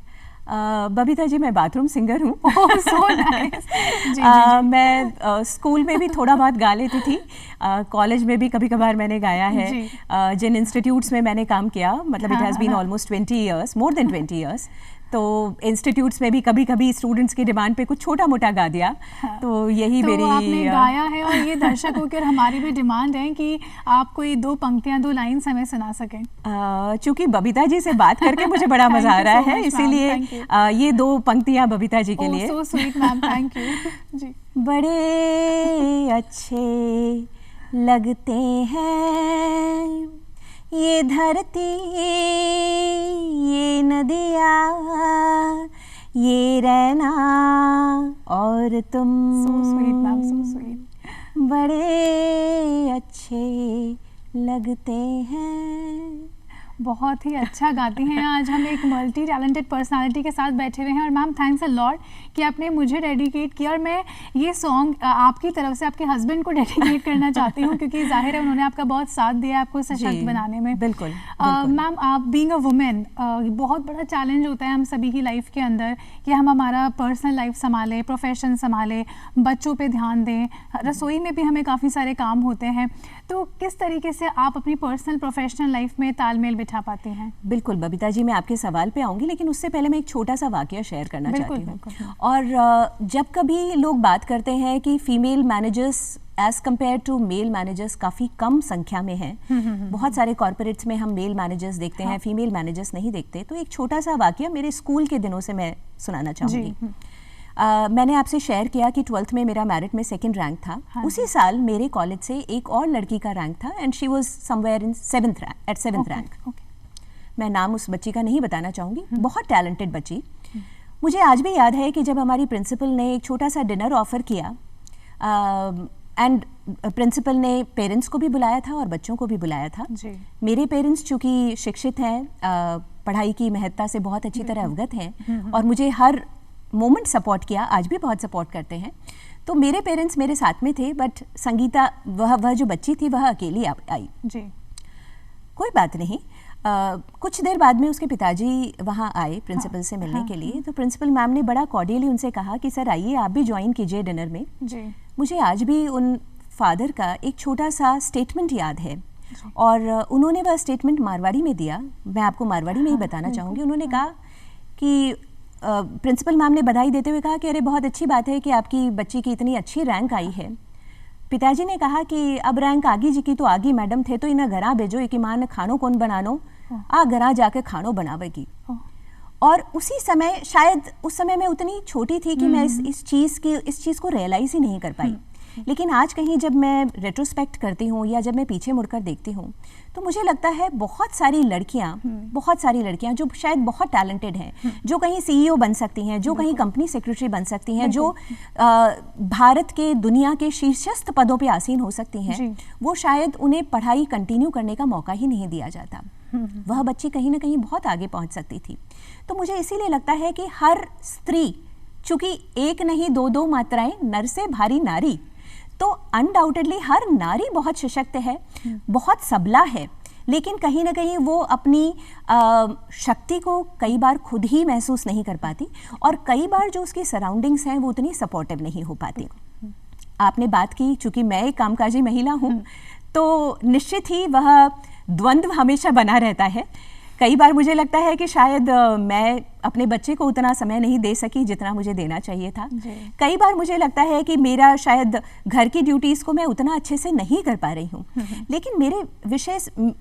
S2: बबीता जी, मैं बाथरूम सिंगर हूँ।
S1: so nice.
S2: मैं स्कूल में भी थोड़ा बहुत गा लेती थी, कॉलेज में भी कभी कभार मैंने गाया है। जिन इंस्टीट्यूट्स में मैंने काम किया, मतलब it has been almost 20 years, more than 20 years, तो इंस्टीट्यूट्स में भी कभी कभी स्टूडेंट्स की डिमांड पे कुछ छोटा मोटा गा दिया। तो यही तो मेरी
S1: आपने गाया है। और ये दर्शकों की और हमारी भी डिमांड है कि आप कोई 2 पंक्तियां, 2 लाइन्स हमें सुना सकें।
S2: चूँकि बबीता जी से बात करके मुझे बड़ा मजा आ रहा है, इसीलिए ये 2 पंक्तियां बबीता जी के लिए।
S1: So sweet ma'am, thank you जी।
S2: बड़े अच्छे लगते हैं ये धरती, ये नदियाँ, ये रहना और तुम।
S1: So sweet ma'am, so sweet।
S2: बड़े अच्छे लगते हैं।
S1: बहुत ही अच्छा गाती हैं। आज हम एक मल्टी टैलेंटेड पर्सनालिटी के साथ बैठे हुए हैं। और मैम, थैंक्स अ लॉट कि आपने मुझे डेडिकेट किया। और मैं ये सॉन्ग आपकी तरफ से आपके हस्बैंड को डेडिकेट करना चाहती हूँ, क्योंकि जाहिर है उन्होंने आपका बहुत साथ दिया आपको सशक्त बनाने में।
S2: बिल्कुल।
S1: मैम, आप बीइंग अ वुमेन, बहुत बड़ा चैलेंज होता है हम सभी की लाइफ के अंदर कि हम हमारा पर्सनल लाइफ संभालें, प्रोफेशन संभालें, बच्चों पे ध्यान दें, रसोई में भी हमें काफ़ी सारे काम होते हैं। तो किस तरीके से आप अपनी पर्सनल प्रोफेशनल लाइफ में तालमेल बिठा पाते हैं? बिल्कुल
S2: बबीता जी, मैं आपके सवाल पे आऊँगी, लेकिन उससे पहले मैं एक छोटा सा वाकया शेयर करना चाहती हूँ। और जब कभी लोग बात करते हैं कि female managers as compare to male managers काफ़ी कम संख्या में हैं, बहुत सारे कॉर्पोरेट्स में हम मेल मैनेजर्स देखते हैं, फीमेल मैनेजर्स नहीं देखते। तो एक छोटा सा वाकया मेरे स्कूल के दिनों से मैं सुनाना चाहूँगी। मैंने आपसे शेयर किया कि 12th में मेरा मेरिट में 2nd रैंक था। उसी साल मेरे कॉलेज से एक और लड़की का रैंक था and she was somewhere in 7th rank. मैं नाम उस बच्ची का नहीं बताना चाहूँगी, बहुत टैलेंटेड बच्ची। मुझे आज भी याद है कि जब हमारी प्रिंसिपल ने एक छोटा सा डिनर ऑफ़र किया एंड प्रिंसिपल ने पेरेंट्स को भी बुलाया था और बच्चों को भी बुलाया था। मेरे पेरेंट्स चूँकि शिक्षित हैं, पढ़ाई की महत्ता से बहुत अच्छी तरह अवगत हैं और मुझे हर मोमेंट सपोर्ट किया, आज भी बहुत सपोर्ट करते हैं। तो मेरे पेरेंट्स मेरे साथ में थे, बट संगीता वह जो बच्ची थी वह अकेली आई। कोई बात नहीं। कुछ देर बाद में उसके पिताजी वहाँ आए प्रिंसिपल से मिलने के लिए। तो प्रिंसिपल मैम ने बड़ा कॉर्डियली उनसे कहा कि सर आइए, आप भी ज्वाइन कीजिए डिनर में। मुझे आज भी उन फादर का एक छोटा सा स्टेटमेंट याद है और उन्होंने वह स्टेटमेंट मारवाड़ी में दिया। मैं आपको मारवाड़ी में ही बताना चाहूँगी। उन्होंने कहा कि प्रिंसिपल मैम ने बधाई देते हुए कहा कि अरे बहुत अच्छी बात है कि आपकी बच्ची की इतनी अच्छी रैंक आई है। पिताजी ने कहा कि अब रैंक आगी जी की तो आगी मैडम थे तो इन्हें घरा भेजो कि माँ ने खानो कौन बनानो, आ घरा जाके खानो बनावेगी। और उसी समय, शायद उस समय मैं उतनी छोटी थी कि मैं इस चीज़ को रियलाइज़ ही नहीं कर पाई लेकिन आज कहीं जब मैं रेट्रोस्पेक्ट करती हूँ या जब मैं पीछे मुड़कर देखती हूँ तो मुझे लगता है बहुत सारी लड़कियाँ जो शायद बहुत टैलेंटेड हैं, जो कहीं CEO बन सकती हैं, जो कहीं कंपनी सेक्रेटरी बन सकती हैं, जो भारत के दुनिया के शीर्षस्थ पदों पे आसीन हो सकती हैं, वो शायद उन्हें पढ़ाई कंटिन्यू करने का मौका ही नहीं दिया जाता। वह बच्ची कहीं ना कहीं बहुत आगे पहुंच सकती थी। तो मुझे इसीलिए लगता है कि हर स्त्री, चूंकि एक नहीं दो मात्राएं नर से भारी नारी, तो अनडाउटेडली हर नारी बहुत सशक्त है, बहुत सबला है, लेकिन कहीं ना कहीं वो अपनी शक्ति को कई बार खुद ही महसूस नहीं कर पाती और कई बार जो उसकी सराउंडिंग्स हैं वो उतनी सपोर्टिव नहीं हो पाती। आपने बात की, चूंकि मैं एक कामकाजी महिला हूँ तो निश्चित ही वह द्वंद्व हमेशा बना रहता है। कई बार मुझे लगता है कि शायद मैं अपने बच्चे को उतना समय नहीं दे सकी जितना मुझे देना चाहिए था। कई बार मुझे लगता है कि मेरा शायद घर की ड्यूटीज़ को मैं उतना अच्छे से नहीं कर पा रही हूँ। लेकिन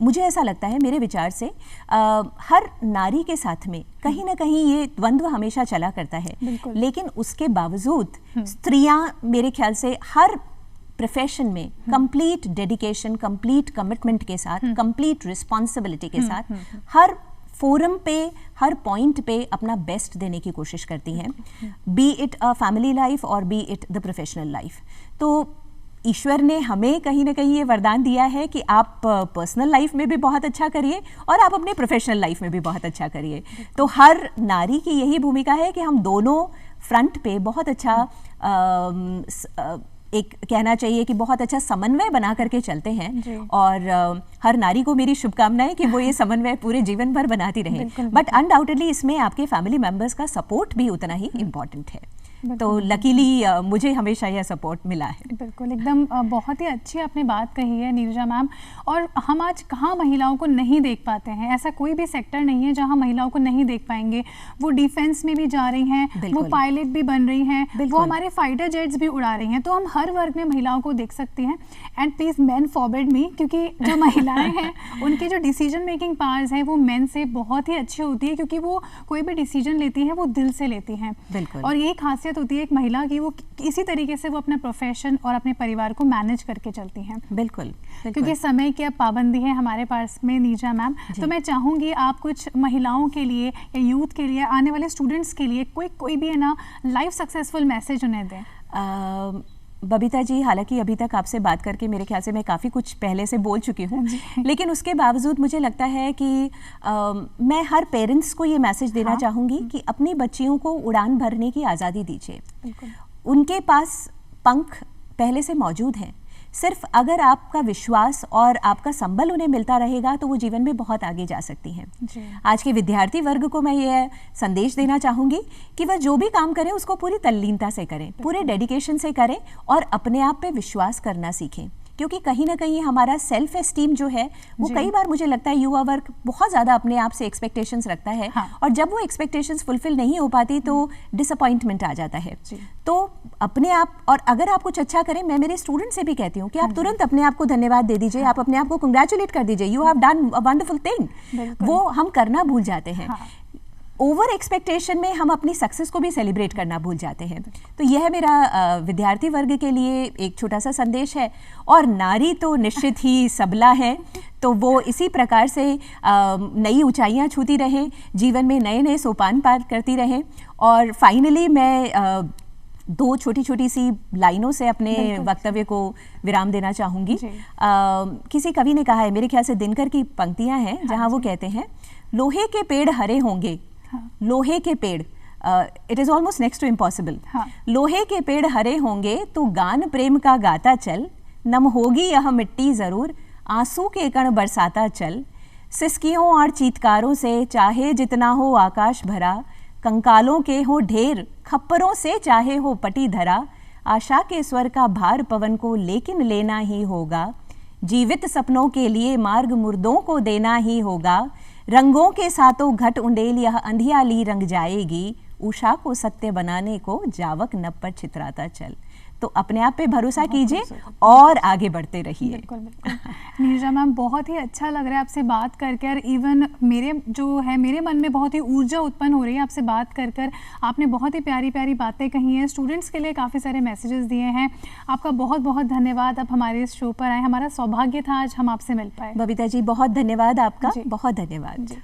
S2: मुझे ऐसा लगता है, मेरे विचार से हर नारी के साथ में कहीं ना कहीं ये द्वंद्व हमेशा चला करता है। लेकिन उसके बावजूद स्त्रियाँ मेरे ख्याल से हर प्रोफेशन में कंप्लीट डेडिकेशन, कंप्लीट कमिटमेंट के साथ, कंप्लीट रिस्पॉन्सिबिलिटी के साथ हर फोरम पे, हर पॉइंट पे अपना बेस्ट देने की कोशिश करती हैं, be it a family life और be it the professional life. तो ईश्वर ने हमें कहीं ना कहीं ये वरदान दिया है कि आप पर्सनल लाइफ में भी बहुत अच्छा करिए और आप अपने प्रोफेशनल लाइफ में भी बहुत अच्छा करिए। तो हर नारी की यही भूमिका है कि हम दोनों फ्रंट पे बहुत अच्छा एक कहना चाहिए कि बहुत अच्छा समन्वय बना करके चलते हैं। और हर नारी को मेरी शुभकामनाएं कि वो ये समन्वय पूरे जीवन भर बनाती रहे। बट अनडाउटेडली इसमें आपके फैमिली मेंबर्स का सपोर्ट भी उतना ही इम्पॉर्टेंट है। तो लकीली मुझे हमेशा यह सपोर्ट मिला है।
S1: बिल्कुल, एकदम बहुत ही अच्छी आपने बात कही है नीरजा मैम। और हम आज कहाँ महिलाओं को नहीं देख पाते हैं? ऐसा कोई भी सेक्टर नहीं है जहाँ महिलाओं को नहीं देख पाएंगे। वो डिफेंस में भी जा रही हैं, वो पायलट भी बन रही हैं, वो हमारे फाइटर जेट्स भी उड़ा रही हैं। तो हम हर वर्ग में महिलाओं को देख सकते हैं। एंड प्लीज़ मैन फॉरवर्ड मी, क्योंकि जो महिलाएँ हैं उनकी जो डिसीजन मेकिंग पावर्स है वो मेन से बहुत ही अच्छी होती है, क्योंकि वो कोई भी डिसीजन लेती हैं वो दिल से लेती हैं। और यही खासियत होती है एक महिला की, वो इसी तरीके से वो अपना प्रोफेशन और अपने परिवार को मैनेज करके चलती हैं।
S2: बिल्कुल।
S1: क्योंकि समय की अब पाबंदी है हमारे पास में नीरजा मैम, तो मैं चाहूँगी आप कुछ महिलाओं के लिए या यूथ के लिए, आने वाले स्टूडेंट्स के लिए कोई भी है ना लाइफ सक्सेसफुल मैसेज उन्हें दें।
S2: बबीता जी, हालांकि अभी तक आपसे बात करके मेरे ख्याल से मैं काफ़ी कुछ पहले से बोल चुकी हूँ, लेकिन उसके बावजूद मुझे लगता है कि मैं हर पेरेंट्स को ये मैसेज देना चाहूँगी कि अपनी बच्चियों को उड़ान भरने की आज़ादी दीजिए। उनके पास पंख पहले से मौजूद हैं, सिर्फ अगर आपका विश्वास और आपका संबल उन्हें मिलता रहेगा तो वो जीवन में बहुत आगे जा सकती हैं। आज के विद्यार्थी वर्ग को मैं ये संदेश देना चाहूँगी कि वह जो भी काम करें उसको पूरी तल्लीनता से करें, पूरे डेडिकेशन से करें और अपने आप पे विश्वास करना सीखें। क्योंकि कहीं ना कहीं हमारा सेल्फ एस्टीम जो है वो कई बार मुझे लगता है युवा वर्ग बहुत ज़्यादा अपने आप से एक्सपेक्टेशंस रखता है। और जब वो एक्सपेक्टेशंस फुलफिल नहीं हो पाती तो डिसअपॉइंटमेंट आ जाता है। तो अपने आप, और अगर आप कुछ अच्छा करें, मैं मेरे स्टूडेंट से भी कहती हूँ कि आप तुरंत अपने आप को धन्यवाद दे दीजिए, आप अपने आप को कंग्रेचुलेट कर दीजिए, you have done a wonderful thing. वो हम करना भूल जाते हैं। ओवर एक्सपेक्टेशन में हम अपनी सक्सेस को भी सेलिब्रेट करना भूल जाते हैं। तो यह मेरा विद्यार्थी वर्ग के लिए एक छोटा सा संदेश है। और नारी तो निश्चित ही सबला है, तो वो इसी प्रकार से नई ऊंचाइयां छूती रहें, जीवन में नए नए सोपान पार करती रहें। और फाइनली मैं दो छोटी छोटी सी लाइनों से अपने वक्तव्य को विराम देना चाहूँगी। किसी कवि ने कहा है, मेरे ख्याल से दिनकर की पंक्तियाँ हैं, जहाँ वो कहते हैं, लोहे के पेड़ हरे होंगे, लोहे के पेड़, it is almost next to impossible. लोहे के पेड़ हरे होंगे तो गान प्रेम का गाता चल, नम होगी यह मिट्टी जरूर, आंसू के कण बरसाता चल, सिसकियों और चीत्कारों से चाहे जितना हो आकाश भरा, कंकालों के हो ढेर खप्परों से चाहे हो पटी धरा, आशा के स्वर का भार पवन को लेकिन लेना ही होगा, जीवित सपनों के लिए मार्ग मुर्दों को देना ही होगा, रंगों के सातों घट उंडेल यह अंधियाली रंग जाएगी, उषा को सत्य बनाने को जावक नभ पर छितराता चल। तो अपने आप पे भरोसा कीजिए और आगे बढ़ते रहिए।
S1: बिल्कुल बिल्कुल। नीरजा मैम, बहुत ही अच्छा लग रहा है आपसे बात करके, और इवन मेरे मन में बहुत ही ऊर्जा उत्पन्न हो रही है आपसे बात कर। आपने बहुत ही प्यारी प्यारी बातें कही हैं, स्टूडेंट्स के लिए काफ़ी सारे मैसेजेस दिए हैं। आपका बहुत बहुत धन्यवाद, आप हमारे इस शो पर आए, हमारा सौभाग्य था आज हम आपसे मिल पाए।
S2: बबीता जी बहुत धन्यवाद आपका, बहुत धन्यवाद जी।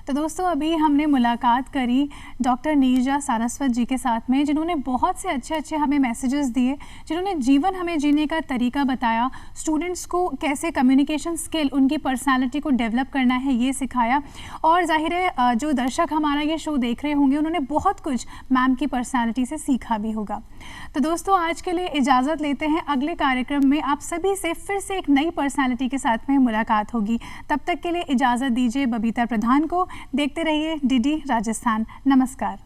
S1: तो दोस्तों, अभी हमने मुलाकात करी डॉक्टर नीरजा सारस्वत जी के साथ में, जिन्होंने बहुत से अच्छे हमें मैसेजेस दिए, जिन्होंने जीवन हमें जीने का तरीका बताया, स्टूडेंट्स को कैसे कम्युनिकेशन स्किल, उनकी पर्सनालिटी को डेवलप करना है ये सिखाया। और जाहिर है जो दर्शक हमारा ये शो देख रहे होंगे उन्होंने बहुत कुछ मैम की पर्सनालिटी से सीखा भी होगा। तो दोस्तों, आज के लिए इजाज़त लेते हैं। अगले कार्यक्रम में आप सभी से फिर से एक नई पर्सनालिटी के साथ में मुलाकात होगी। तब तक के लिए इजाज़त दीजिए बबीता प्रधान को। देखते रहिए डीडी राजस्थान। नमस्कार।